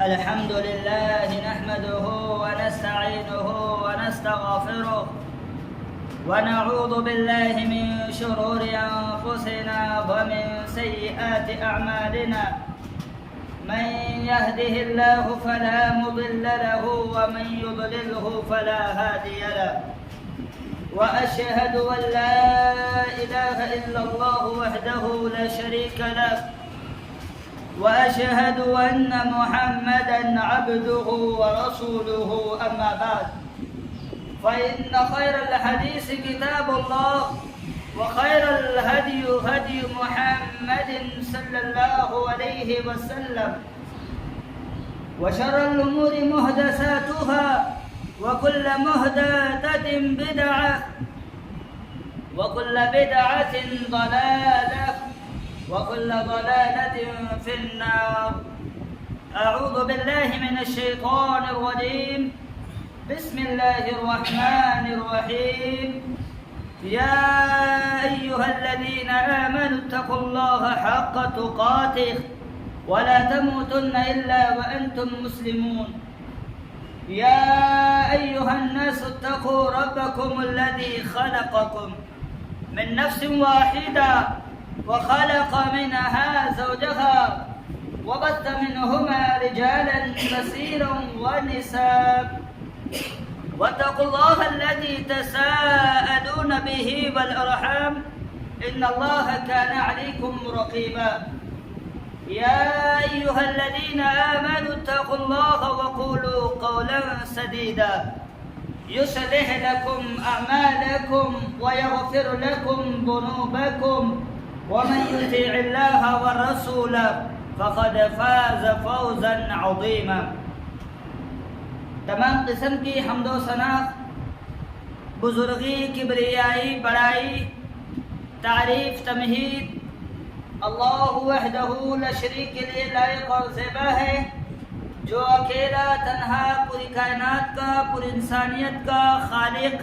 الحمد لله نحمده ونستعينه ونستغفره ونعوذ بالله من شرور أنفسنا ومن سيئات أعمالنا. من يهده الله فلا مضل له ومن يضلله فلا هادي له. وأشهد أن لا إله إلا الله وحده لا شريك له. وأشهد أن محمدًا عبده ورسوله. أما بعد، فإن خير الحديث كتاب الله، وخير الهدي هدي محمد صلى الله عليه وسلم، وشر الأمور محدثاتها، وكل محدثة بدعة، وكل بدعة ضلالة، وكل ضلالة في النار. أعوذ بالله من الشيطان الرجيم. بسم الله الرحمن الرحيم. يا أيها الذين آمنوا اتقوا الله حق تقاته ولا تموتن إلا وأنتم مسلمون. يا أيها الناس اتقوا ربكم الذي خلقكم من نفس واحدة وخلق منها زوجها وبث منهما رجالا كثيرا ونساء. واتقوا الله الذي تساءلون به والأرحام إن الله كان عليكم رقيبا. يا أيها الذين آمنوا اتقوا الله وقولوا قولا سديدا يصلح لكم أعمالكم ويغفر لكم ذنوبكم، ومن يطع الله ورسوله فقد فاز فوزا عظيما. تمام قسم کی حمد و ثنا، بزرگی، کبریائی، بڑائی، تعریف، تمہید اللہ وحدہ لا شریک کے لیے لائق اور زیبا ہے، جو اکیلا تنہا پوری کائنات کا، پوری انسانیت کا خالق،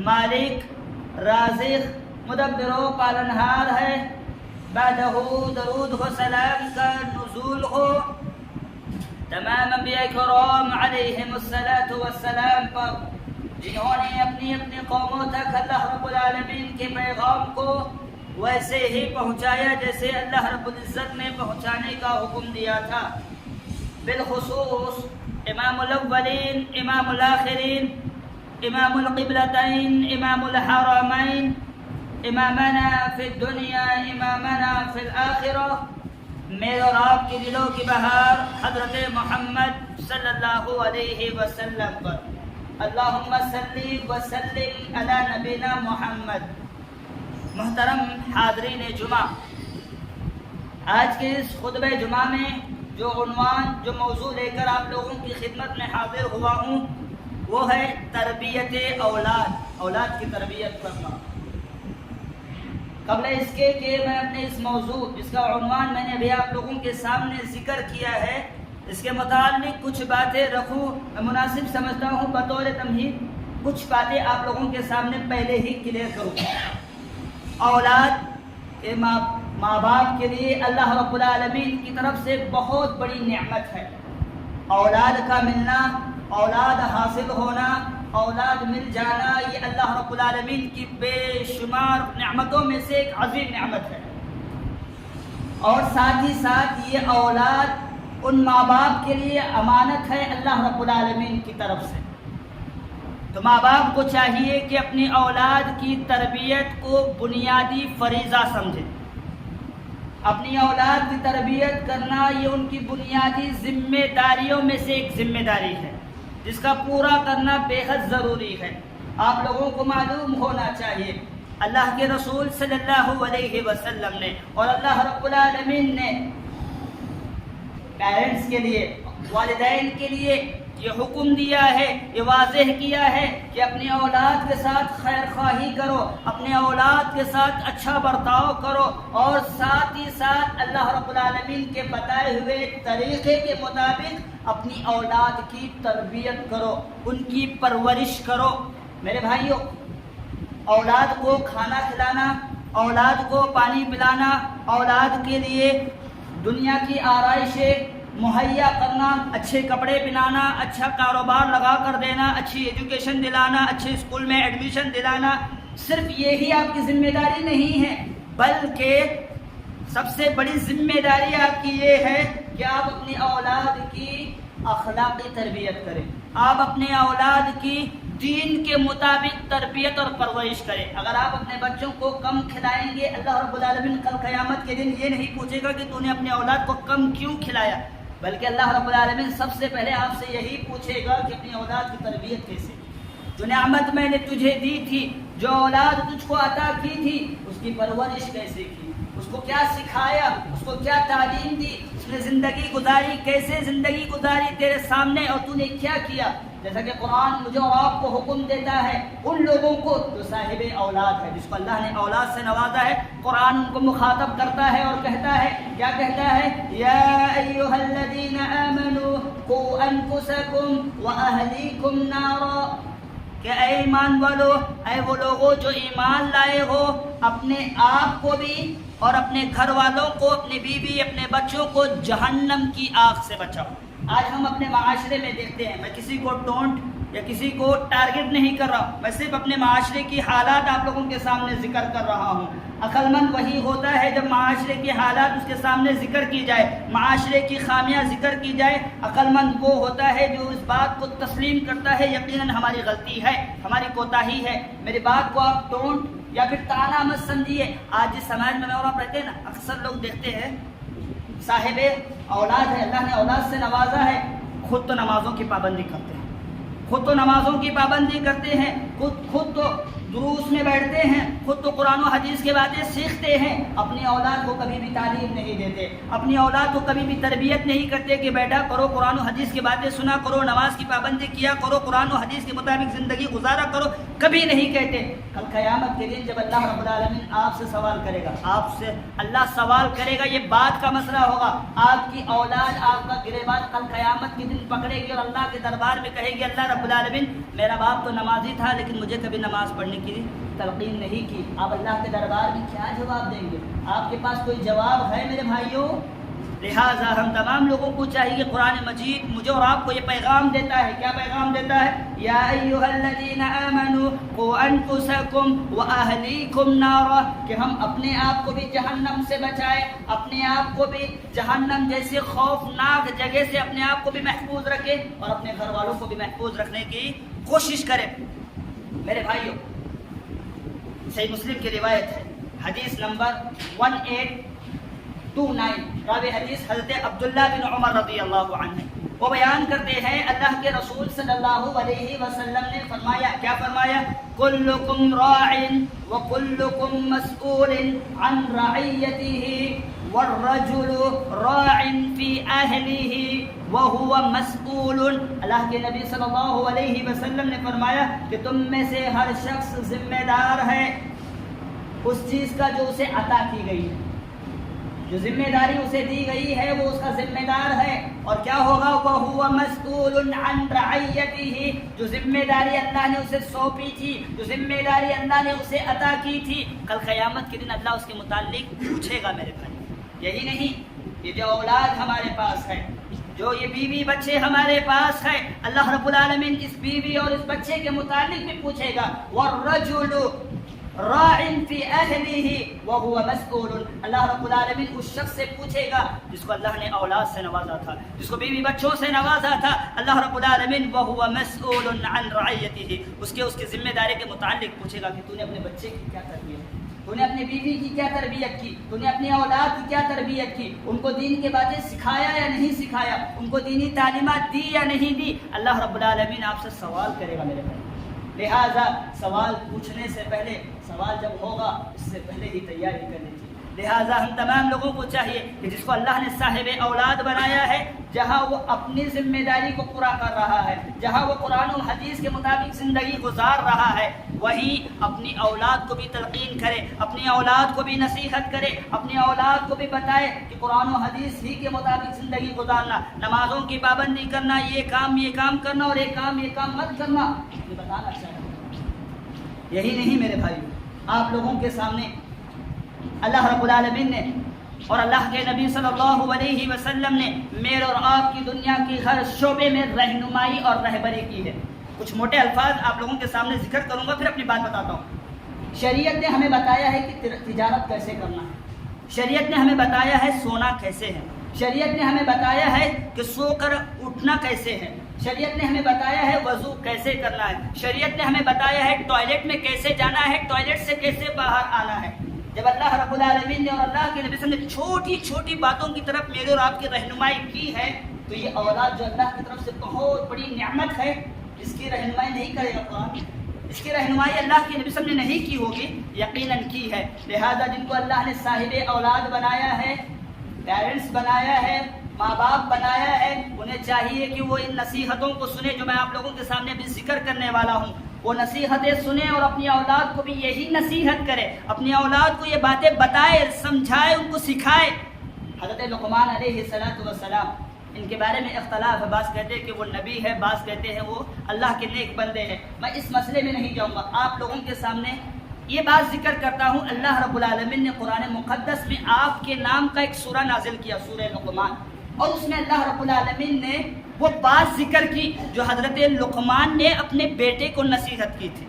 مالک، رازق، مدبر و پالنہار ہے. بعدہ درود و سلام کا نزول ہو تمام انبیاء کرام علیہم الصلاۃ والسلام پر، جنہوں نے اپنی اپنی قوموں تک اللہ رب العالمین کے پیغام کو ویسے ہی پہنچایا جیسے اللہ رب العزت نے پہنچانے کا حکم دیا تھا. بالخصوص امام الاولین، امام الآخرین، امام القبلتین، امام الحرمین، امامنا فی الدنیا، امامنا فی الآخرہ، میرے اور آپ کے دلوں کی بہار حضرت محمد صلی اللہ علیہ وسلم پر. اللہم صلی وسلم علی نبینا محمد. محترم حاضرین جمعہ، آج کے اس خطبہ جمعہ میں جو عنوان، جو موضوع لے کر آپ لوگوں کی خدمت میں حاضر ہوا ہوں، وہ ہے تربیت اولاد، اولاد کی تربیت کرنا. قبل اس کے کہ میں اپنے اس موضوع، جس کا عنوان میں نے ابھی آپ لوگوں کے سامنے ذکر کیا ہے، اس کے متعلق کچھ باتیں رکھوں، میں مناسب سمجھتا ہوں بطور تمہید کچھ باتیں آپ لوگوں کے سامنے پہلے ہی کلیئر کروں. اولاد کے ماں باپ کے لیے اللہ رب العالمین کی طرف سے بہت بڑی نعمت ہے. اولاد کا ملنا، اولاد حاصل ہونا، اولاد مل جانا، یہ اللہ رب العالمین کی بے شمار نعمتوں میں سے ایک عظیم نعمت ہے. اور ساتھ ہی ساتھ یہ اولاد ان ماں باپ کے لیے امانت ہے اللہ رب العالمین کی طرف سے. تو ماں باپ کو چاہیے کہ اپنی اولاد کی تربیت کو بنیادی فریضہ سمجھے. اپنی اولاد کی تربیت کرنا یہ ان کی بنیادی ذمہ داریوں میں سے ایک ذمہ داری ہے، جس کا پورا کرنا بے حد ضروری ہے. آپ لوگوں کو معلوم ہونا چاہیے اللہ کے رسول صلی اللہ علیہ وسلم نے اور اللہ رب العالمین نے پیرنٹس کے لیے، والدین کے لیے یہ حکم دیا ہے، یہ واضح کیا ہے کہ اپنی اولاد کے ساتھ خیر خواہی کرو، اپنے اولاد کے ساتھ اچھا برتاؤ کرو، اور ساتھ ہی ساتھ اللہ رب العالمین کے بتائے ہوئے طریقے کے مطابق اپنی اولاد کی تربیت کرو، ان کی پرورش کرو. میرے بھائیوں، اولاد کو کھانا کھلانا، اولاد کو پانی پلانا، اولاد کے لیے دنیا کی آرائشیں، مہیا کرنا، اچھے کپڑے پہنانا، اچھا کاروبار لگا کر دینا، اچھی ایجوکیشن دلانا، اچھے اسکول میں ایڈمیشن دلانا، صرف یہی آپ کی ذمہ داری نہیں ہے، بلکہ سب سے بڑی ذمہ داری آپ کی یہ ہے کہ آپ اپنی اولاد کی اخلاقی تربیت کریں، آپ اپنے اولاد کی دین کے مطابق تربیت اور پرورش کریں۔ اگر آپ اپنے بچوں کو کم کھلائیں گے، اللہ رب العالمین کل قیامت کے دن یہ نہیں پوچھے گا کہ تو نے اپنے اولاد کو کم کیوں کھلایا، بلکہ اللہ رب العالمین سب سے پہلے آپ سے یہی پوچھے گا کہ اپنی اولاد کی تربیت کیسے کی، جو نعمت میں نے تجھے دی تھی، جو اولاد تجھ کو عطا کی تھی، اس کی پرورش کیسے کی، اس کو کیا سکھایا، اس کو کیا تعلیم دی، اس نے زندگی گزاری، کیسے زندگی گزاری تیرے سامنے، اور تو نے کیا کیا۔ جیسا کہ قرآن مجھے اور آپ کو حکم دیتا ہے ان لوگوں کو جو صاحب اولاد ہے، جس کو اللہ نے اولاد سے نوازا ہے، قرآن ان کو مخاطب کرتا ہے اور کہتا ہے، کیا کہتا ہے؟ یا ایھا الذین آمنوا قوا انفسکم واہلیکم نارا، کہ اے ایمان والو، اے وہ لوگوں جو ایمان لائے ہو، اپنے آپ کو بھی اور اپنے گھر والوں کو، اپنی بیوی اپنے بچوں کو جہنم کی آگ سے بچاؤ۔ آج ہم اپنے معاشرے میں دیکھتے ہیں، میں کسی کو ٹونٹ یا کسی کو ٹارگٹ نہیں کر رہا ہوں، میں صرف اپنے معاشرے کی حالات آپ لوگوں کے سامنے ذکر کر رہا ہوں۔ عقل مند وہی ہوتا ہے جب معاشرے کی حالات اس کے سامنے ذکر کی جائے، معاشرے کی خامیاں ذکر کی جائے۔ عقل مند وہ ہوتا ہے جو اس بات کو تسلیم کرتا ہے یقیناً ہماری غلطی ہے، ہماری کوتاہی ہے، میری بات کو آپ ٹونٹ یا پھر تانا مت سمجھیے۔ آج جس سماج میں اور آپ رہتے ہیں نا، اکثر لوگ دیکھتے ہیں صاحب اولاد ہے، اللہ نے اولاد سے نوازا ہے، خود تو نمازوں کی پابندی کرتے ہیں، خود تو نمازوں کی پابندی کرتے ہیں، خود تو دروس میں بیٹھتے ہیں، خود تو قرآن و حدیث کی باتیں سیکھتے ہیں، اپنی اولاد کو کبھی بھی تعلیم نہیں دیتے، اپنی اولاد کو کبھی بھی تربیت نہیں کرتے کہ بیٹا کرو، قرآن و حدیث کی باتیں سنا کرو، نماز کی پابندی کیا کرو، قرآن و حدیث کے مطابق زندگی گزارا کرو، کبھی نہیں کہتے۔ کل قیامت کے دن جب اللہ رب العالمین آپ سے سوال کرے گا، آپ سے اللہ سوال کرے گا، یہ بات کا مسئلہ ہوگا، آپ کی اولاد آپ کا گریبان کل قیامت کے دن پکڑے گی اور اللہ کے دربار میں کہے گی، اللہ رب العالمین میرا باپ تو نمازی تھا لیکن مجھے کبھی نماز پڑھنے کی تلقین نہیں کی۔ آپ اللہ کے دربار میں کیا جواب دیں گے؟ آپ کے پاس کوئی جواب ہے میرے بھائیوں؟ لہٰذا ہم تمام لوگوں کو چاہیے، قرآن مجید مجھے اور آپ کو یہ پیغام دیتا ہے، کیا پیغام دیتا ہے؟ یا ایھا الذین آمنوا قوا انفسکم واہلیکم نارا، کہ ہم اپنے آپ کو بھی جہنم سے بچائیں، اپنے آپ کو بھی جہنم جیسے خوفناک جگہ سے اپنے آپ کو بھی محفوظ رکھیں اور اپنے گھر والوں کو بھی محفوظ رکھنے کی کوشش کریں۔ میرے بھائیوں، صحیح مسلم کی روایت ہے، حدیث نمبر 1829، راوی حدیث حضرت عبداللہ بن عمر رضی اللہ عنہ، وہ بیان کرتے ہیں اللہ کے رسول صلی اللہ علیہ وسلم نے فرمایا، کیا فرمایا؟ کلکم راع وکلکم مسئول عن رعیتہ والرجل راع فی اہلہ وہو مسئول۔ اللہ کے نبی صلی اللہ علیہ وسلم نے فرمایا کہ تم میں سے ہر شخص ذمہ دار ہے اس چیز کا جو اسے عطا کی گئی ہے، جو ذمہ داری اسے دی گئی ہے وہ اس کا ذمہ دار ہے، اور کیا ہوگا؟ وَهُوَ مَسْئُولٌ عَنْ رَعِيَّتِهِ، جو ذمہ داری اللہ نے اسے سونپی تھی، جو ذمہ داری اللہ نے اسے عطا کی تھی، کل قیامت کے دن اللہ اس کے متعلق پوچھے گا میرے بھائی۔ یہی نہیں، یہ جو اولاد ہمارے پاس ہے، جو یہ بیوی بچے ہمارے پاس ہے، اللہ رب العالمین اس بیوی اور اس بچے کے متعلق بھی پوچھے گا۔ وَالرَّجُلُ راع فی اہلہ وہو مسئول، اللہ رب العالمین اس شخص سے پوچھے گا جس کو اللہ نے اولاد سے نوازا تھا، جس کو بیوی بچوں سے نوازا تھا، اللہ رب العالمین وہو مسئول عن رعیتہ، اس کی ذمہ داری کے متعلق پوچھے گا کہ تو نے اپنے بچے کی کیا تربیت کی، تو نے اپنی بیوی کی کیا تربیت کی، تو نے اپنی اولاد کی کیا تربیت کی، ان کو دین کے باتیں سکھایا یا نہیں سکھایا، ان کو دینی تعلیمات دی یا نہیں دی۔ اللہ رب العالمین آپ سے سوال کرے گا میرے بھائی۔ لہٰذا سوال پوچھنے سے پہلے، سوال جب ہوگا اس سے پہلے ہی تیاری کرنی چاہیے۔ لہٰذا ہم تمام لوگوں کو چاہیے کہ جس کو اللہ نے صاحب اولاد بنایا ہے، جہاں وہ اپنی ذمہ داری کو پورا کر رہا ہے، جہاں وہ قرآن و حدیث کے مطابق زندگی گزار رہا ہے، وہیں اپنی اولاد کو بھی تلقین کرے، اپنی اولاد کو بھی نصیحت کرے، اپنی اولاد کو بھی بتائے کہ قرآن و حدیث ہی کے مطابق زندگی گزارنا، نمازوں کی پابندی کرنا، یہ کام کرنا اور یہ کام مت کرنا، یہ بتانا چاہیے۔ یہی نہیں میرے بھائی، آپ لوگوں کے سامنے اللہ رب العالمین نے اور اللہ کے نبی صلی اللہ علیہ وسلم نے میرے اور آپ کی دنیا کی ہر شعبے میں رہنمائی اور رہبری کی ہے۔ کچھ موٹے الفاظ آپ لوگوں کے سامنے ذکر کروں گا، پھر اپنی بات بتاتا ہوں۔ شریعت نے ہمیں بتایا ہے کہ تجارت کیسے کرنا ہے، شریعت نے ہمیں بتایا ہے سونا کیسے ہے، شریعت نے ہمیں بتایا ہے کہ سو کر اٹھنا کیسے ہے، شریعت نے ہمیں بتایا ہے وضو کیسے کرنا ہے، شریعت نے ہمیں بتایا ہے ٹوائلٹ میں کیسے جانا ہے، ٹوائلٹ سے کیسے باہر آنا ہے۔ جب اللہ رب العالمین نے اور اللہ کے نبی صلی اللہ علیہ وسلم نے چھوٹی چھوٹی باتوں کی طرف میرے اور آپ کی رہنمائی کی ہے، تو یہ اولاد جو اللہ کی طرف سے بہت بڑی نعمت ہے، اس کی رہنمائی نہیں کرے گا قرآن، اس کی رہنمائی اللہ کے نبی صلی اللہ علیہ وسلم نے نہیں کی ہوگی، یقیناً کی ہے۔ لہذا جن کو اللہ نے صاحب اولاد بنایا ہے، پیرنٹس بنایا ہے، ماں باپ بنایا ہے، انہیں چاہیے کہ وہ ان نصیحتوں کو سنیں جو میں آپ لوگوں کے سامنے ابھی ذکر کرنے والا ہوں۔ وہ نصیحتیں سنیں اور اپنی اولاد کو بھی یہی نصیحت کرے، اپنی اولاد کو یہ باتیں بتائے، سمجھائے، ان کو سکھائے۔ حضرت لقمان علیہ السلام، ان کے بارے میں اختلاف ہے، بعض کہتے ہیں کہ وہ نبی ہے، بعض کہتے ہیں وہ اللہ کے نیک بندے ہیں۔ میں اس مسئلے میں نہیں جاؤں گا، آپ لوگوں کے سامنے یہ بات ذکر کرتا ہوں۔ اللہ رب العالمین نے قرآن مقدس میں آپ کے نام کا ایک سورہ نازل کیا، سورہ لقمان، اور اس میں اللہ رب العالمین نے وہ بات ذکر کی جو حضرت لقمان نے اپنے بیٹے کو نصیحت کی تھی۔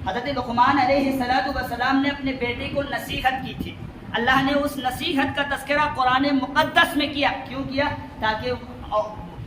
حضرت لقمان علیہ السلام نے اپنے بیٹے کو نصیحت کی تھی۔ اللہ نے اس نصیحت کا تذکرہ قرآن مقدس میں کیا، کیوں کیا؟ تاکہ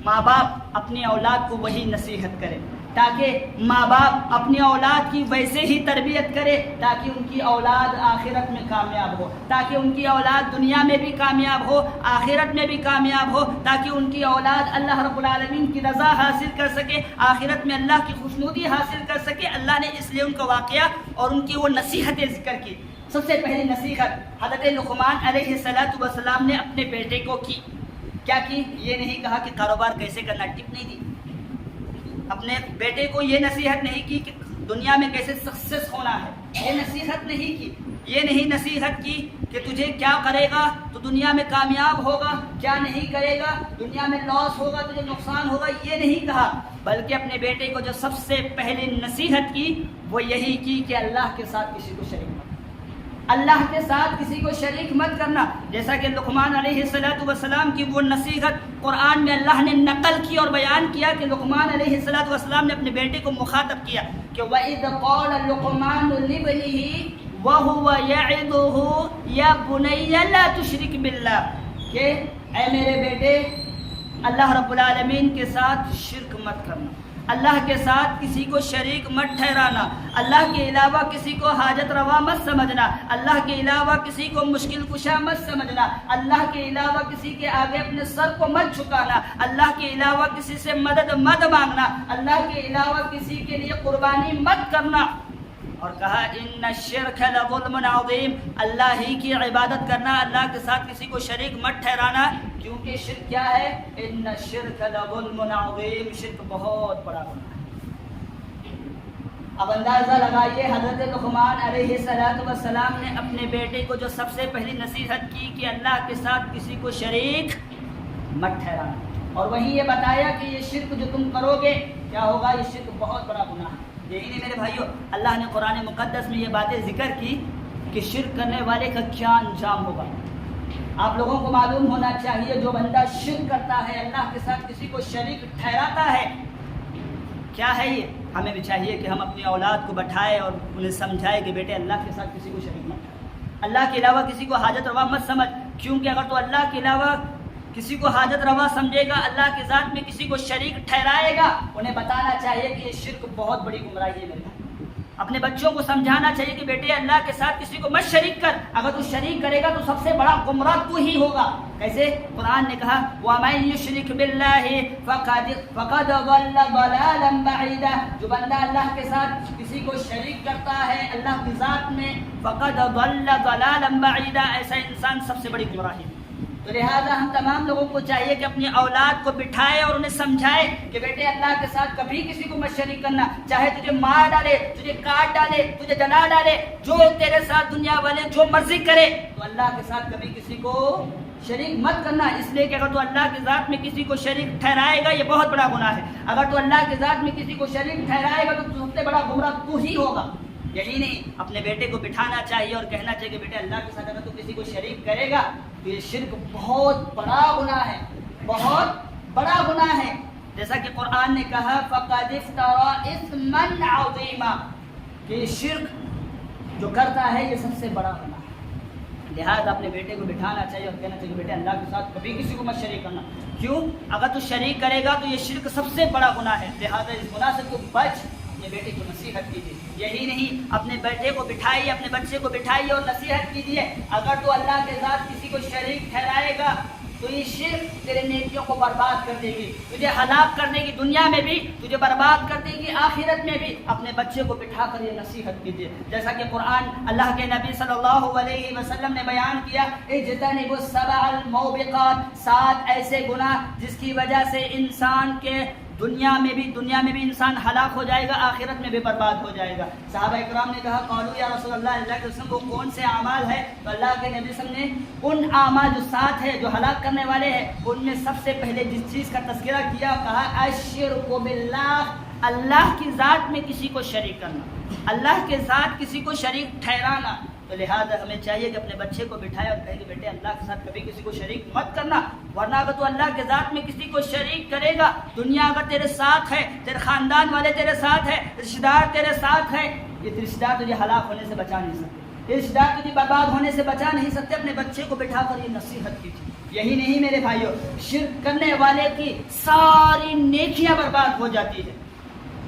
ماں باپ اپنی اولاد کو وہی نصیحت کرے، تاکہ ماں باپ اپنی اولاد کی ویسے ہی تربیت کرے، تاکہ ان کی اولاد آخرت میں کامیاب ہو، تاکہ ان کی اولاد دنیا میں بھی کامیاب ہو، آخرت میں بھی کامیاب ہو، تاکہ ان کی اولاد اللہ رب العالمین کی رضا حاصل کر سکے، آخرت میں اللہ کی خوشنودی حاصل کر سکے۔ اللہ نے اس لیے ان کا واقعہ اور ان کی وہ نصیحتیں ذکر کی۔ سب سے پہلی نصیحت حضرت لقمان علیہ السلام نے اپنے بیٹے کو کی۔ کیا کی؟ یہ نہیں کہا کہ کاروبار کیسے کرنا، ٹپ نہیں دی۔ اپنے بیٹے کو یہ نصیحت نہیں کی کہ دنیا میں کیسے سکسیس ہونا ہے، یہ نصیحت نہیں کی۔ یہ نہیں نصیحت کی کہ تجھے کیا کرے گا تو دنیا میں کامیاب ہوگا، کیا نہیں کرے گا دنیا میں لاس ہوگا، تجھے نقصان ہوگا، یہ نہیں کہا۔ بلکہ اپنے بیٹے کو جو سب سے پہلے نصیحت کی وہ یہی کی کہ اللہ کے ساتھ کسی کو شریک مت، اللہ کے ساتھ کسی کو شریک مت کرنا۔ جیسا کہ لقمان علیہ السلام کی وہ نصیحت قرآن میں اللہ نے نقل کی اور بیان کیا کہ لقمان علیہ السلام نے اپنے بیٹے کو مخاطب کیا کہ وَإِذْ قَالَ لُقْمَانُ لِابْنِهِ وَهُوَ يَعِظُهُ يَا بُنَيَّ لَا تُشْرِكْ بِاللَّهِ، کہ اے میرے بیٹے اللہ رب العالمین کے ساتھ شرک مت کرنا، اللہ کے ساتھ کسی کو شریک مت ٹھہرانا، اللہ کے علاوہ کسی کو حاجت روا مت سمجھنا، اللہ کے علاوہ کسی کو مشکل کشا مت سمجھنا، اللہ کے علاوہ کسی کے آگے اپنے سر کو مت جھکانا، اللہ کے علاوہ کسی سے مدد مت مانگنا، اللہ کے علاوہ کسی کے لیے قربانی مت کرنا۔ اور کہا ان الشرک لظلم عظیم، اللہ ہی کی عبادت کرنا، اللہ کے ساتھ کسی کو شریک مت ٹھہرانا، کیونکہ شرک کیا ہے؟ ان الشرک لظلم عظیم، شرک بہت بڑا گناہ ہے۔ اب اندازہ لگائیے حضرت لقمان علیہ السلام نے اپنے بیٹے کو جو سب سے پہلی نصیحت کی کہ اللہ کے ساتھ کسی کو شریک مت ٹھہرانا، اور وہیں یہ بتایا کہ یہ شرک جو تم کرو گے کیا ہوگا؟ یہ شرک بہت بڑا گناہ ہے۔ یہی نہیں میرے بھائیو، اللہ نے قرآن مقدس میں یہ باتیں ذکر کی کہ شرک کرنے والے کا کیا انجام ہوگا۔ آپ لوگوں کو معلوم ہونا چاہیے جو بندہ شرک کرتا ہے، اللہ کے ساتھ کسی کو شریک ٹھہراتا ہے، کیا ہے یہ؟ ہمیں بھی چاہیے کہ ہم اپنی اولاد کو بٹھائے اور انہیں سمجھائے کہ بیٹے اللہ کے ساتھ کسی کو شریک مت ٹھہرا، اللہ کے علاوہ کسی کو حاجت روا مت سمجھ، کیونکہ اگر تو اللہ کے علاوہ کسی کو حاجت روا سمجھے گا، اللہ کے ذات میں کسی کو شریک ٹھہرائے گا، انہیں بتانا چاہیے کہ یہ شرک بہت بڑی گمراہی ہے میرے بھائی۔ اپنے بچوں کو سمجھانا چاہیے کہ بیٹے اللہ کے ساتھ کسی کو مت شریک کر، اگر تو شریک کرے گا تو سب سے بڑا گمراہ تو ہی ہوگا۔ کیسے؟ قرآن نے کہا وَمَن يُشْرِكْ بِاللَّهِ فَقَدْ ضَلَّ ضَلَالًا بَعِيدًا، جو بندہ اللہ کے ساتھ کسی کو شریک کرتا ہے اللہ کی ذات میں، فَقَدْ ضَلَّ ضَلَالًا بَعِيدًا، ایسا انسان سب سے بڑی گمراہی ہے۔ تو لہٰذا ہم تمام لوگوں کو چاہیے کہ اپنی اولاد کو بٹھائے اور انہیں سمجھائے کہ بیٹے اللہ کے ساتھ کبھی کسی کو مت شریک کرنا، چاہے تجھے مار ڈالے، تجھے کاٹ ڈالے، تجھے جلا ڈالے، جو تیرے ساتھ دنیا والے جو مرضی کرے، تو اللہ کے ساتھ کبھی کسی کو شریک مت کرنا، اس لیے کہ اگر تو اللہ کی ذات میں کسی کو شریک ٹھہرائے گا یہ بہت بڑا گناہ ہے۔ اگر تو اللہ کی ذات میں کسی کو شریک ٹھہرائے گا تو سب سے بڑا گمراہ تو ہی ہوگا۔ یہی نہیں، اپنے بیٹے کو بٹھانا چاہیے اور کہنا چاہیے کہ بیٹے اللہ کے ساتھ اگر تو کسی کو شریک کرے گا تو یہ شرک بہت بڑا گناہ ہے، بہت بڑا گناہ ہے۔ جیسا کہ قرآن نے کہا فَقَدِ افْتَرَىٰ إِثْمًا عَظِيمًا، کہ شرک جو کرتا ہے یہ سب سے بڑا گناہ ہے۔ لہٰذا اپنے بیٹے کو بٹھانا چاہیے اور کہنا چاہیے بیٹے اللہ کے ساتھ کبھی کسی کو مت شریک کرنا۔ کیوں؟ اگر تو شریک کرے گا تو یہ شرک سب سے بڑا گناہ ہے، لہٰذا اس گناہ سے تو بچ، اپنے بیٹے کو نصیحت کیجیے۔ یہی نہیں، اپنے بیٹے کو بٹھائیے، اپنے بچے کو بٹھائیے اور نصیحت کیجیے۔ اگر تو اللہ کے ساتھ کسی کو شریک ٹھہرائے گا تو یہ شرک تیرے نیکیوں کو برباد کر دے گی، تجھے ہلاک کر دے گی، دنیا میں بھی تجھے برباد کر دے گی، آخرت میں بھی۔ اپنے بچے کو بٹھا کر یہ نصیحت کیجیے، جیسا کہ قرآن اللہ کے نبی صلی اللہ علیہ وسلم نے بیان کیا اجتنبوا السبع الموبقات، 7 ایسے گناہ جس کی وجہ سے انسان کے دنیا میں بھی انسان ہلاک ہو جائے گا، آخرت میں بھی برباد ہو جائے گا۔ صحابہ اکرام نے کہا قالوا یا رسول اللہ، اللہ کے رسول وہ کون سے اعمال ہیں؟ تو اللہ کے نبی صلی اللہ علیہ وسلم نے ان اعمال جو 7 ہیں جو ہلاک کرنے والے ہیں، ان میں سب سے پہلے جس چیز کا تذکرہ کیا، کہا الشرک باللہ، اللہ کی ذات میں کسی کو شریک کرنا، اللہ کے ساتھ کسی کو شریک ٹھہرانا۔ تو لہٰذا ہمیں چاہیے کہ اپنے بچے کو بٹھائے اور کہے کہ بیٹے اللہ کے ساتھ کبھی کسی کو شریک مت کرنا، ورنہ اگر تو اللہ کے ذات میں کسی کو شریک کرے گا، دنیا اگر تیرے ساتھ ہے، تیرے خاندان والے تیرے ساتھ ہے، رشتہ دار تیرے ساتھ ہے، یہ رشتہ دار تجھے ہلاک ہونے سے بچا نہیں سکتے، یہ رشتہ دار تجھے برباد ہونے سے بچا نہیں سکتے۔ اپنے بچے کو بٹھا کر یہ نصیحت کیجیے۔ یہی نہیں میرے بھائیوں، شرک کرنے والے کی ساری نیکیاں برباد ہو جاتی ہے۔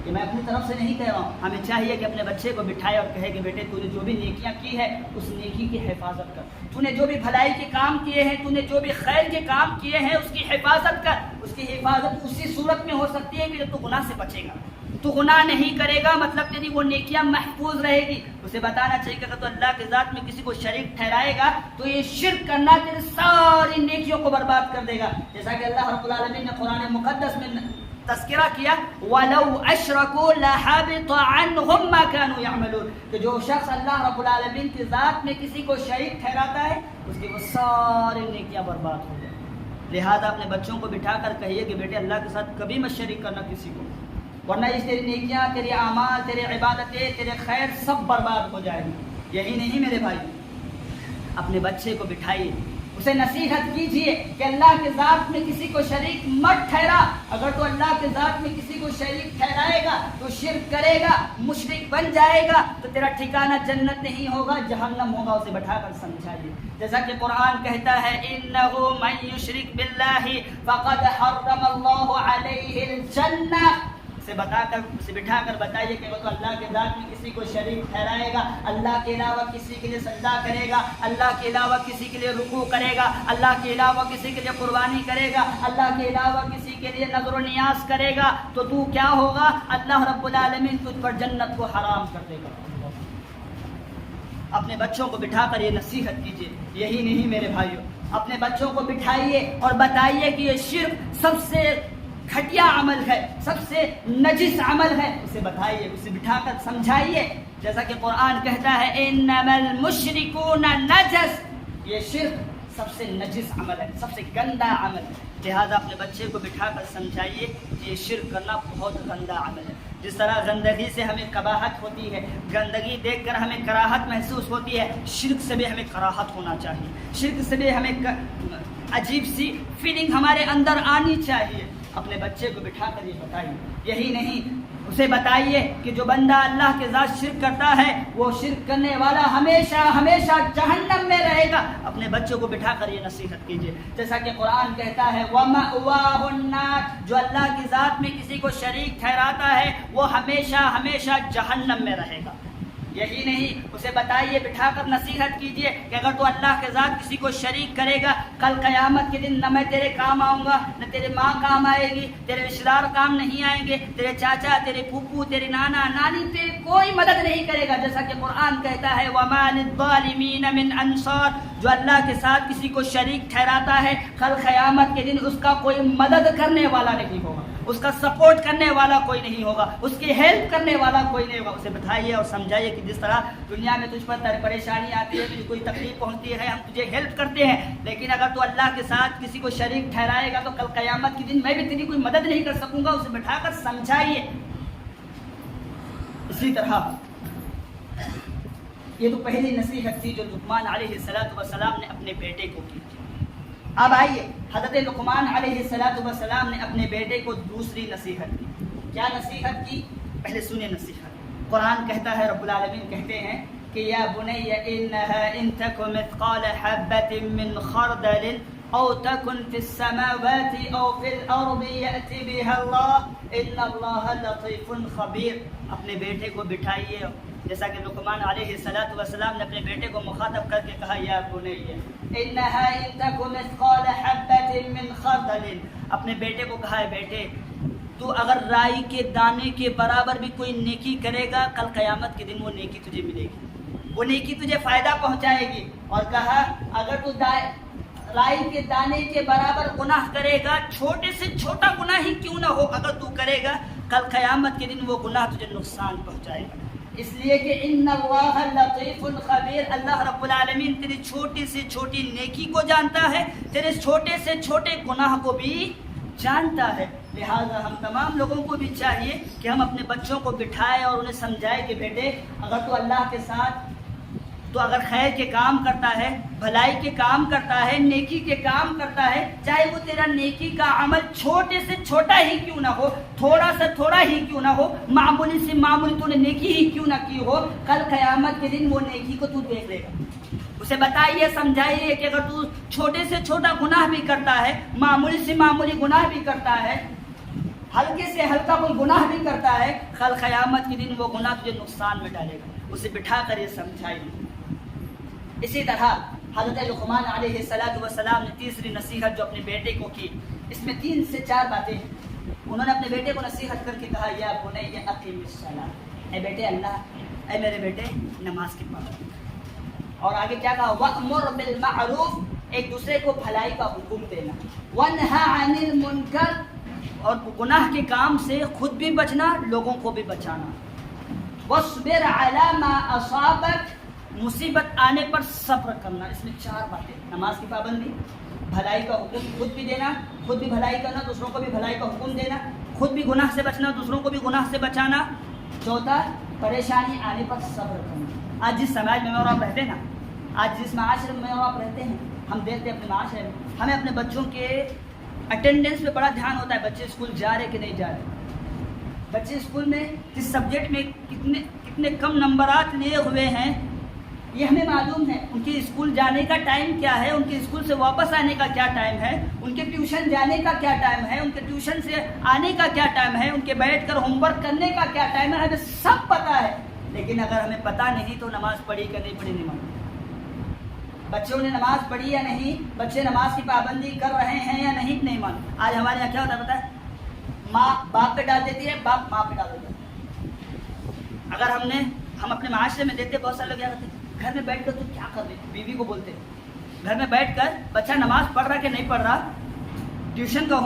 یہ میں اپنی طرف سے نہیں کہہ رہا ہوں، ہمیں چاہیے کہ اپنے بچے کو بٹھائے اور کہے کہ بیٹے تو نے جو بھی نیکیاں کی ہے اس نیکی کی حفاظت کر، تو نے جو بھی بھلائی کے کام کیے ہیں، تو نے جو بھی خیر کے کام کیے ہیں اس کی حفاظت کر۔ اس کی حفاظت اسی صورت میں ہو سکتی ہے کہ جب تو گناہ سے بچے گا، تو گناہ نہیں کرے گا، مطلب تیری وہ نیکیاں محفوظ رہے گی۔ اسے بتانا چاہیے کہ اگر تو اللہ کے ذات میں کسی کو شریک ٹھہرائے گا تو یہ شرک کرنا تیری ساری نیکیوں کو برباد کر دے گا، جیسا کہ اللہ رب العالمین نے قرآن مقدس میں تذکرہ کیا وَلَوْ أَشْرَكُوا لَحَبِطَ عَنْهُمْ مَا كَانُوا يَعْمَلُونَ، کہ جو شخص اللہ رب العالمین کی ذات میں کسی کو شریک ٹھہراتا ہے اس کی وہ ساری نیکیاں برباد ہو جائیں۔ لہذا اپنے بچوں کو بٹھا کر کہیے کہ بیٹے اللہ کے ساتھ کبھی مت شریک کرنا کسی کو، ورنہ اس تیری نیکیاں، تیری اعمال، تیری عبادتیں، تیرے خیر سب برباد ہو جائیں گے۔ یہی نہیں میرے بھائی، اپنے بچے کو بٹھائیے، اسے نصیحت کیجیے کہ اللہ کے ذات میں کسی کو شریک مت ٹھہرا۔ اگر تو اللہ کے ذات میں کسی کو شریک ٹھہرائے گا تو شرک کرے گا، مشرک بن جائے گا، تو تیرا ٹھکانہ جنت نہیں ہوگا، جہنم ہوگا۔ اسے بٹھا کر سمجھائیے، جیسا کہ قرآن کہتا ہے انہ من یشرک باللہ فقد حرم اللہ علیہ الجنہ۔ اسے بٹھا کر بتائیے کہ وہ تو اللہ کے ذات میں کسی کو شریک ٹھہرائے گا، اللہ کے علاوہ کسی کے لیے سجدہ کرے گا، اللہ کے علاوہ کسی کے لیے رکوع کرے گا، اللہ کے علاوہ کسی کے لیے قربانی کرے گا، اللہ کے علاوہ کسی کے لیے نظر و نیاز کرے گا، تو کیا ہوگا؟ اللہ رب العالمین تجھ پر جنت کو حرام کر دے گا۔ اپنے بچوں کو بٹھا کر یہ نصیحت کیجیے۔ یہی نہیں میرے بھائیوں، اپنے بچوں کو بٹھائیے اور بتائیے کہ یہ شرک سب سے گھٹیا عمل ہے، سب سے نجس عمل ہے، اسے بتائیے، اسے بٹھا کر سمجھائیے، جیسا کہ قرآن کہتا ہے انما المشرکون نجس، یہ شرک سب سے نجس عمل ہے، سب سے گندا عمل ہے۔ لہذا اپنے بچے کو بٹھا کر سمجھائیے کہ یہ شرک کرنا بہت گندا عمل ہے۔ جس طرح گندگی سے ہمیں قباحت ہوتی ہے، گندگی دیکھ کر ہمیں کراہت محسوس ہوتی ہے، شرک سے بھی ہمیں کراہت ہونا چاہیے، شرک سے بھی ہمیں عجیب سی فیلنگ ہمارے اندر آنی چاہیے۔ اپنے بچے کو بٹھا کر یہ بتائیے۔ یہی نہیں، اسے بتائیے کہ جو بندہ اللہ کے ذات شرک کرتا ہے وہ شرک کرنے والا ہمیشہ ہمیشہ جہنم میں رہے گا۔ اپنے بچوں کو بٹھا کر یہ نصیحت کیجیے، جیسا کہ قرآن کہتا ہے وَمَأْوَاهُ النَّارُ، جو اللہ کی ذات میں کسی کو شریک ٹھہراتا ہے وہ ہمیشہ ہمیشہ جہنم میں رہے گا۔ یہی نہیں، اسے بتائیے، بٹھا کر نصیحت کیجیے کہ اگر تو اللہ کے ذات کسی کو شریک کرے گا، کل قیامت کے دن نہ میں تیرے کام آؤں گا، نہ تیرے ماں کام آئے گی، تیرے رشتہ دار کام نہیں آئیں گے، تیرے چاچا، تیرے پھوپھو، تیرے نانا نانی تیری کوئی مدد نہیں کرے گا، جیسا کہ قرآن کہتا ہے وَمَا لِلظَّالِمِينَ مِنْ أَنصَارٍ، جو اللہ کے ساتھ کسی کو شریک ٹھہراتا ہے کل قیامت کے دن اس کا کوئی مدد کرنے والا نہیں ہوگا، اس کا سپورٹ کرنے والا کوئی نہیں ہوگا، اس کی ہیلپ کرنے والا کوئی نہیں ہوگا۔ اسے بتائیے اور سمجھائیے کہ جس طرح دنیا میں تجھ پر پریشانی آتی ہے، تجھے کوئی تکلیف پہنچتی ہے، ہم تجھے ہیلپ کرتے ہیں، لیکن اگر تو اللہ کے ساتھ کسی کو شریک ٹھہرائے گا تو کل قیامت کے دن میں بھی تیری کوئی مدد نہیں کر سکوں گا۔ اسے بٹھا کر سمجھائیے۔ اسی طرح یہ تو پہلی نصیحت تھی جو لقمان علیہ السلام نے اپنے بیٹے کو کی تھی۔ اب آئیے حضرت لقمان علیہ السلام نے اپنے بیٹے کو دوسری نصیحت کی. کیا نصیحت کی؟ پہلے سنیں نصیحت. قرآن کہتا ہے، رب العالمین کہتے ہیں کہ یا بنی انها ان تک مثقال حبة من خردل او تکن فی السماوات او فی الارض یأتی بها اللہ ان اللہ لطیف خبیر. اپنے بیٹے کو بٹھائیے، جیسا کہ لقمان علیہ السلام نے اپنے بیٹے کو مخاطب کر کے کہا یا بنی انها ان تک مثقال حبة من خردل. اپنے بیٹے کو کہا ہے بیٹے تو اگر رائی کے دانے کے برابر بھی کوئی نیکی کرے گا، کل قیامت کے دن وہ نیکی تجھے ملے گی، وہ نیکی تجھے فائدہ پہنچائے گی. اور کہا اگر تو رائی کے دانے کے برابر گناہ کرے گا، چھوٹے سے چھوٹا گناہ ہی کیوں نہ ہو، اگر تو کرے گا کل قیامت کے دن وہ گناہ تجھے نقصان پہنچائے گا. اس لیے کہ ان اللہ لطیف خبیر، اللہ رب العالمین تیری چھوٹی سے چھوٹی نیکی کو جانتا ہے، تیرے چھوٹے سے چھوٹے گناہ کو بھی جانتا ہے. لہٰذا ہم تمام لوگوں کو بھی چاہیے کہ ہم اپنے بچوں کو بٹھائیں اور انہیں سمجھائیں کہ بیٹے اگر تو اللہ کے ساتھ تو اگر خیر کے کام کرتا ہے، بھلائی کے کام کرتا ہے، نیکی کے کام کرتا ہے، چاہے وہ تیرا نیکی کا عمل چھوٹے سے چھوٹا ہی کیوں نہ ہو، تھوڑا سا تھوڑا ہی کیوں نہ ہو، معمولی سے معمولی تو نے نیکی ہی کیوں نہ کی ہو، کل قیامت کے دن وہ نیکی کو تو دیکھ لے گا. اسے بتائیے، سمجھائیے کہ اگر تو چھوٹے سے چھوٹا گناہ بھی کرتا ہے، معمولی سے معمولی گناہ بھی کرتا ہے، ہلکے سے ہلکا کوئی گناہ بھی کرتا ہے، کل قیامت کے دن وہ گناہ تجھے نقصان میں ڈالے گا. اسے بٹھا کر یہ سمجھائیے. اسی طرح حضرت لقمان علیہ السلام نے تیسری نصیحت جو اپنے بیٹے کو کی، اس میں 3 سے 4 باتیں ہیں. انہوں نے اپنے بیٹے کو نصیحت کر کے کہا یا بنی اقیم الصلاۃ، اے بیٹے اے میرے بیٹے نماز کی پابندی. اور آگے کیا کہا؟ وَأْمُرْ بِالْمَعْرُوفِ، ایک دوسرے کو بھلائی کا حکم دینا. وَانْهَ عَنِ الْمُنْكَرِ، اور گناہ کے کام سے خود بھی بچنا، لوگوں کو بھی بچانا. وَاصْبِرْ عَلَى مَا أَصَابَكَ، مصیبت آنے پر صبر کرنا. اس میں 4 باتیں: نماز کی پابندی، بھلائی کا حکم خود بھی دینا، خود بھی بھلائی کرنا، دوسروں کو بھی بھلائی کا حکم دینا، خود بھی گناہ سے بچنا، دوسروں کو بھی گناہ سے بچانا. چوتھا، پریشانی آنے پر صبر کرنا. آج جس سماج میں اور آپ رہتے ہیں نا، آج جس معاشرے میں اور آپ رہتے ہیں، ہم دیکھتے ہیں اپنے معاشرے میں ہمیں اپنے بچوں کے اٹینڈنس پہ بڑا دھیان ہوتا ہے. بچے اسکول جا رہے کہ نہیں جا رہے، بچے اسکول میں کس سبجیکٹ میں کتنے کم نمبرات لیے ہوئے ہیں، یہ ہمیں معلوم ہے. ان کے اسکول جانے کا ٹائم کیا ہے، ان کے اسکول سے واپس آنے کا کیا ٹائم ہے، ان کے ٹیوشن جانے کا کیا ٹائم ہے، ان کے ٹیوشن سے آنے کا کیا ٹائم ہے، ان کے بیٹھ کر ہوم ورک کرنے کا کیا ٹائم ہے، ہمیں سب پتہ ہے. لیکن اگر ہمیں پتہ نہیں تو نماز پڑھی کہ نہیں پڑھی نہیں معلوم. بچوں نے نماز پڑھی یا نہیں، بچے نماز کی پابندی کر رہے ہیں یا نہیں معلوم. آج ہمارے یہاں کیا ہوتا ہے پتہ ہے؟ ماں باپ پہ ڈال دیتی ہے، باپ ماں پہ ڈال دیتا ہے. اگر ہم اپنے معاشرے میں دیکھتے بہت سارے لوگ کیا کرتے ہیں، گھر میں بیٹھ کر تو کیا کر رہے، بیوی کو بولتے گھر میں بیٹھ کر بچہ نماز پڑھ رہا کہ نہیں پڑھ رہا، ٹیوشن کا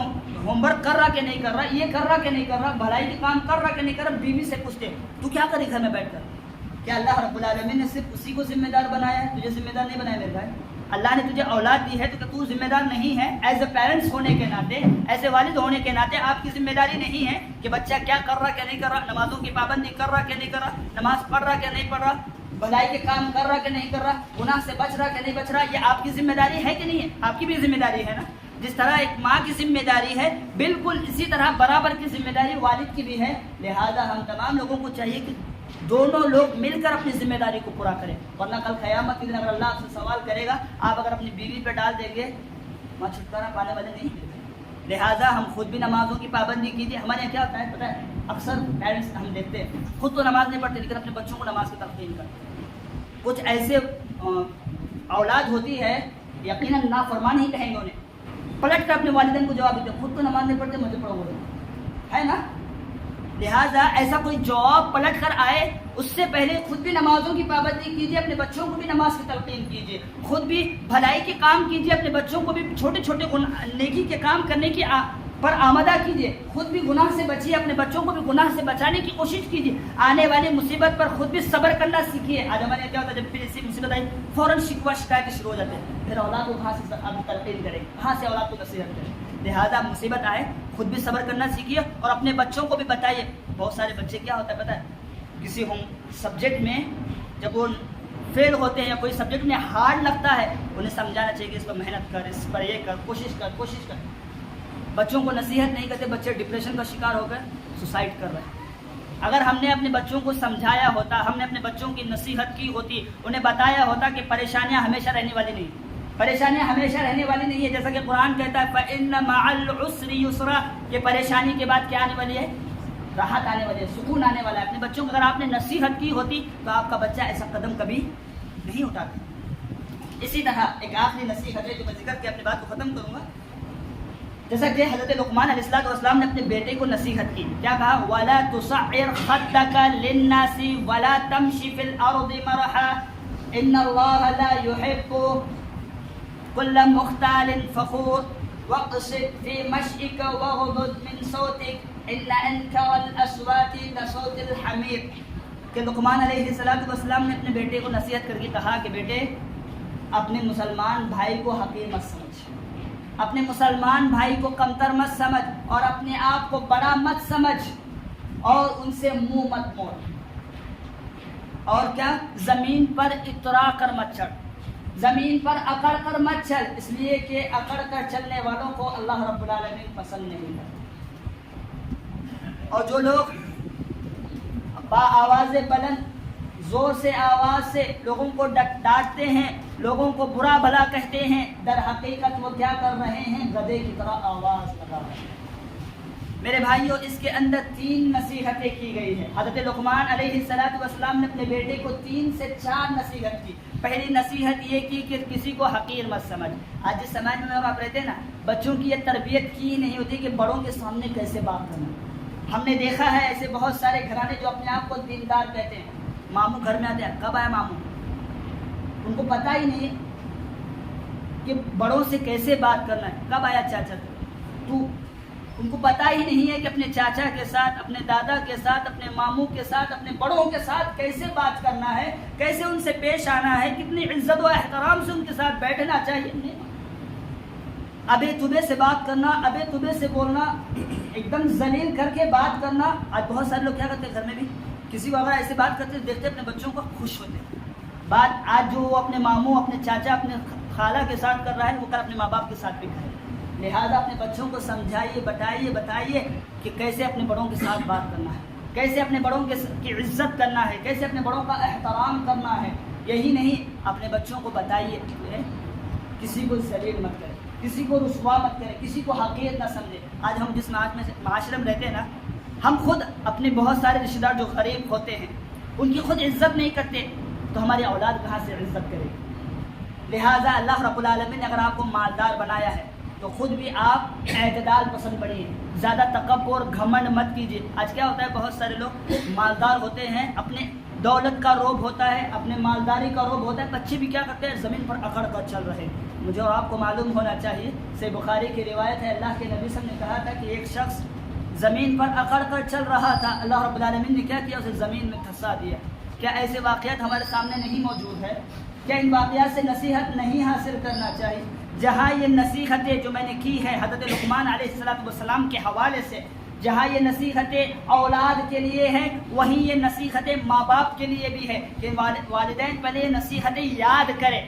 ہوم ورک کر رہا کہ نہیں کر رہا، یہ کر رہا کہ نہیں کر رہا، بھلائی کے کام کر رہا کہ نہیں کر رہا. بیوی سے پوچھتے تو کیا کرے گھر میں بیٹھ کر. کیا اللہ رب العالمین نے صرف اسی کو ذمہ دار بنایا ہے، تجھے ذمہ دار نہیں بنایا میرے بھائی؟ اللہ نے تجھے اولاد دی ہے تو کہ تو ذمہ دار نہیں ہے؟ ایز اے پیرنٹس ہونے کے ناطے، ایز اے والد ہونے کے ناطے آپ کی ذمہ داری نہیں ہے کہ بچہ کیا کر رہا کہ نہیں کر رہا، نمازوں کی پابندی کر رہا کہ نہیں کر رہا، نماز پڑھ رہا کہ نہیں پڑھ رہا، بھلائی کے کام کر رہا کہ نہیں کر رہا، گناہ سے بچ رہا کہ نہیں بچ رہا. یہ آپ کی ذمہ داری ہے کہ نہیں ہے؟ آپ کی بھی ذمہ داری ہے نا. جس طرح ایک ماں کی ذمہ داری ہے، بالکل اسی طرح برابر کی ذمہ داری والد کی بھی ہے. لہذا ہم تمام لوگوں کو چاہیے کہ دونوں لوگ مل کر اپنی ذمہ داری کو پورا کریں، ورنہ کل قیامت کے دن اگر اللہ آپ سے سوال کرے گا، آپ اگر اپنی بیوی پہ ڈال دیں گے، وہاں چھٹکارا پانے والے نہیں ہیں. لہٰذا ہم خود بھی نمازوں کی پابندی کیجیے. ہمارے یہاں کیا ہوتا ہے پتہ ہے، اکثر پیرنٹس ہم دیکھتے ہیں خود تو نماز نہیں پڑھتے لیکن اپنے بچوں کو نماز کی تلقین کرتے ہیں. کچھ ایسے اولاد ہوتی ہے، یقیناً نافرمان ہی کہیں گے انہیں، پلٹ کر اپنے والدین کو جواب دیتے خود تو نماز نہیں پڑھتے مجھے پڑھو ہے نا. لہٰذا ایسا کوئی جواب پلٹ کر آئے اس سے پہلے خود بھی نمازوں کی پابندی کیجیے، اپنے بچوں کو بھی نماز کی تلقین کیجیے، خود بھی بھلائی کے کام کیجیے، اپنے بچوں کو بھی چھوٹے چھوٹے نیکی کے کام کرنے کی پر آمدہ کیجیے، خود بھی گناہ سے بچیے، اپنے بچوں کو بھی گناہ سے بچانے کی کوشش کیجیے. آنے والی مصیبت پر خود بھی صبر کرنا سیکھیے. آج ہمارے کیا ہوتا ہے، جب پھر ایسی مصیبت آئی فوراً شکوہ شکایتیں شروع ہو جاتے ہیں، پھر اولاد کو کہاں سے آپ تلقین کریں، کہاں سے اولاد کو نصیحت کریں. لہٰذا مصیبت آئے خود بھی صبر کرنا سیکھیے اور اپنے بچوں کو بھی بتائیے. بہت سارے بچے کیا ہوتا ہے پتہ ہے، کسی ہم سبجیکٹ میں جب وہ فیل ہوتے ہیں یا کوئی سبجیکٹ میں ہارڈ لگتا ہے انہیں سمجھانا چاہیے کہ اس پر محنت کر، اس پر یہ کر، کوشش کر. بچوں کو نصیحت نہیں کرتے، بچے ڈپریشن کا شکار ہو کر سوسائڈ کر رہے ہیں. اگر ہم نے اپنے بچوں کو سمجھایا ہوتا، ہم نے اپنے بچوں کی نصیحت کی ہوتی، انہیں بتایا ہوتا کہ پریشانیاں ہمیشہ رہنے والی نہیں، پریشانیاں ہمیشہ رہنے والی نہیں ہے. جیسا کہ قرآن کہتا ہے فَإِنَّ مَعَ الْعُسْرِ يُسْرًا، کہ پریشانی کے بعد کیا آنے والی ہے؟ راحت آنے والی ہے، سکون آنے والا ہے. اپنے بچوں کو اگر آپ نے نصیحت کی ہوتی تو آپ کا بچہ ایسا قدم کبھی نہیں اٹھاتا. اسی طرح ایک آخری نصیحت ہے جو میں ذکر کے اپنی بات کو ختم کروں گا. جیسا کہ حضرت لقمان علیہ السلام نے اپنے بیٹے کو نصیحت کی، کیا کہا؟ وَلَا تُصَعِّرْ خَدَّكَ لِلنَّاسِ وَلَا تَمْشِ فِي الْأَرْضِ مَرَحًا إِنَّ اللَّهَ لَا يُحِبُّ كُلَّ مُخْتَالٍ فَخُورٍ وَاقْصِدْ فِي مَشْيِكَ وَاغْضُضْ مِنْ صَوْتِكَ إِنَّ أَنكَرَ الْأَصْوَاتِ لَصَوْتُ الْحَمِيرِ. کہ لقمان علیہ السلام نے اپنے بیٹے کو نصیحت کر کے کہا کہ بیٹے اپنے مسلمان بھائی کو حقیر مت سمجھ، اپنے مسلمان بھائی کو کمتر مت سمجھ، اور اپنے آپ کو بڑا مت سمجھ، اور ان سے منہ مت موڑ، اور کیا؟ زمین پر اترا کر مت چڑھ، زمین پر اکڑ کر مت چل، اس لیے کہ اکڑ کر چلنے والوں کو اللہ رب العالمین پسند نہیں کرتا. اور جو لوگ با آواز بلند زور سے آواز سے لوگوں کو ڈانٹتے ہیں، لوگوں کو برا بھلا کہتے ہیں، در حقیقت وہ کیا کر رہے ہیں؟ گدھے کی طرح آواز لگا رہے ہیں. میرے بھائیوں، اس کے اندر 3 نصیحتیں کی گئی ہیں. حضرت لقمان علیہ السلام نے اپنے بیٹے کو 3 سے 4 نصیحت کی. پہلی نصیحت یہ کی کہ کسی کو حقیر مت سمجھ. آج جس سماج میں آپ رہتے ہیں نا، بچوں کی یہ تربیت کی نہیں ہوتی کہ بڑوں کے سامنے کیسے بات کرنا. ہم نے دیکھا ہے ایسے بہت سارے گھرانے جو اپنے آپ کو دیندار کہتے ہیں، ماموں گھر میں آتے ہیں، کب آیا ماموں؟ ان کو پتہ ہی نہیں ہے کہ بڑوں سے کیسے بات کرنا ہے. کب آیا چاچا تو؟ ان کو پتہ ہی نہیں ہے کہ اپنے چاچا کے ساتھ، اپنے دادا کے ساتھ، اپنے ماموں کے ساتھ، اپنے بڑوں کے ساتھ کیسے بات کرنا ہے، کیسے ان سے پیش آنا ہے، کتنی عزت و احترام سے ان کے ساتھ بیٹھنا چاہیے. ابے تبے سے بات کرنا، ابے تبے سے بولنا، ایک دم ذلیل کر کے بات کرنا. آج بہت سارے لوگ کیا کرتے ہیں، گھر میں بھی کسی کو اگر ایسے بات کرتے دیکھتے اپنے بچوں کو خوش ہوتے ہیں. بات آج جو وہ اپنے ماموں، اپنے چاچا، اپنے خالہ کے ساتھ کر رہا ہے وہ کل اپنے ماں باپ کے ساتھ بھی کرے. لہٰذا اپنے بچوں کو سمجھائیے، بتائیے کہ کیسے اپنے بڑوں کے ساتھ بات کرنا ہے، کیسے اپنے بڑوں کی عزت کرنا ہے، کیسے اپنے بڑوں کا احترام کرنا ہے. یہی نہیں، اپنے بچوں کو بتائیے کسی کو ذلیل مت کرے، کسی کو رسوا مت کرے، کسی کو حقیر نہ سمجھے. آج ہم جس معاشرے میں رہتے ہیں نا، ہم خود اپنے بہت سارے رشتہ دار جو غریب ہوتے ہیں ان کی خود عزت نہیں کرتے تو ہماری اولاد کہاں سے عزت کرے گی. لہٰذا اللہ رب العالمین نے اگر آپ کو مالدار بنایا ہے تو خود بھی آپ اعتدال پسند بنیے، زیادہ تکبر گھمنڈ مت کیجیے. آج کیا ہوتا ہے، بہت سارے لوگ مالدار ہوتے ہیں، اپنے دولت کا روب ہوتا ہے، اپنے مالداری کا روب ہوتا ہے، بچے بھی کیا کرتے ہیں، زمین پر اکڑ کر چل رہے ہیں. مجھے اور آپ کو معلوم ہونا چاہیے، صحیح بخاری کی روایت ہے، اللہ کے نبی صلی اللہ علیہ وسلم نے کہا تھا کہ ایک شخص زمین پر اکڑ کر چل رہا تھا، اللہ رب العالمین نے کیا کیا، اسے زمین میں دھسا دیا. کیا ایسے واقعات ہمارے سامنے نہیں موجود ہے؟ کیا ان واقعات سے نصیحت نہیں حاصل کرنا چاہیے؟ جہاں یہ نصیحتیں جو میں نے کی ہے حضرت لقمان علیہ السلام کے حوالے سے، جہاں یہ نصیحتیں اولاد کے لیے ہیں، وہیں یہ نصیحتیں ماں باپ کے لیے بھی ہے کہ والدین پہلے یہ نصیحتیں یاد کریں،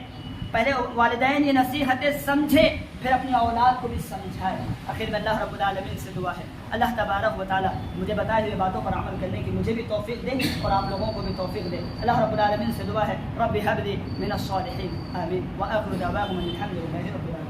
پہلے والدین یہ نصیحتیں سمجھے، پھر اپنی اولاد کو بھی سمجھائے. آخر میں اللہ رب العالمین سے دعا ہے، اللہ تبارک و تعالیٰ مجھے بتائے ہوئے باتوں پر عمل کرنے کی مجھے بھی توفیق دے اور آپ لوگوں کو بھی توفیق دے. اللہ رب العالمین سے دعا ہے، رب هب لي من الصالحین، آمین. وآخر دعواهم الحمد للہ رب العالمین.